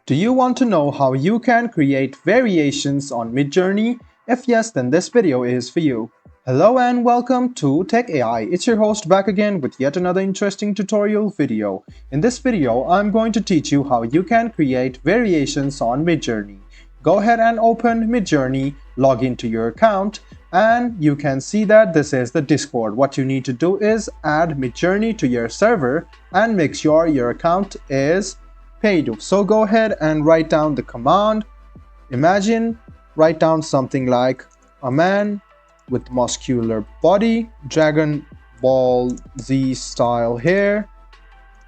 Do you want to know how you can create variations on Midjourney? If yes, then this video is for you. Hello and welcome to Tech AI. It's your host back again with yet another interesting tutorial video. In this video, I'm going to teach you how you can create variations on Midjourney. Go ahead and open Midjourney, log into your account, and you can see that this is the Discord. What you need to do is add Midjourney to your server and make sure your account is paid. So go ahead and write down the command. Write down something like a man with muscular body, Dragon Ball Z style hair,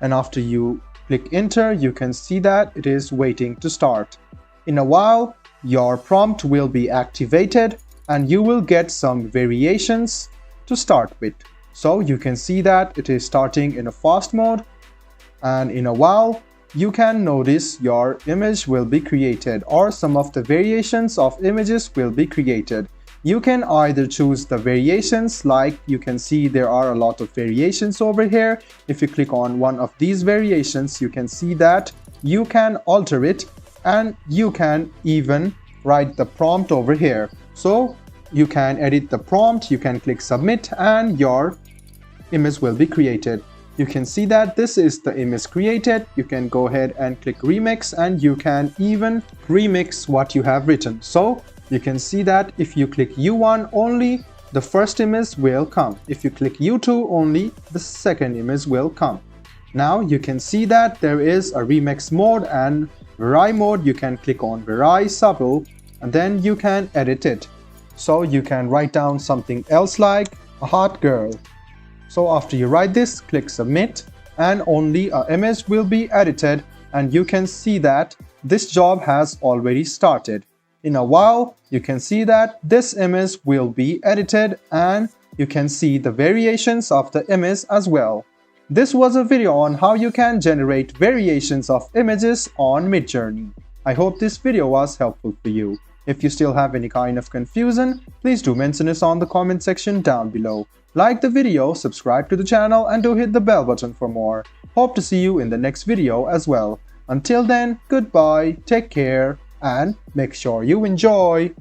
and after you click enter, you can see that it is waiting to start. In a while, your prompt will be activated and you will get some variations to start with. So you can see that it is starting in a fast mode, and in a while you can notice your image will be created or some of the variations of images will be created. You can either choose the variations, like you can see there are a lot of variations over here. If you click on one of these variations, you can see that you can alter it and you can even write the prompt over here. So you can edit the prompt, you can click submit and your image will be created. You can see that this is the image created. You can go ahead and click remix and you can even remix what you have written. So you can see that if you click U1 only, the first image will come. If you click U2 only, the second image will come. Now you can see that there is a remix mode and Vary mode. You can click on Vary Subtle and then you can edit it. So you can write down something else like a hot girl. So after you write this, click submit and only an image will be edited, and you can see that this job has already started. In a while, you can see that this image will be edited and you can see the variations of the image as well. This was a video on how you can generate variations of images on Midjourney. I hope this video was helpful for you. If you still have any kind of confusion, please do mention us on the comment section down below. Like the video, subscribe to the channel and do hit the bell button for more. Hope to see you in the next video as well. Until then, goodbye, take care, and make sure you enjoy.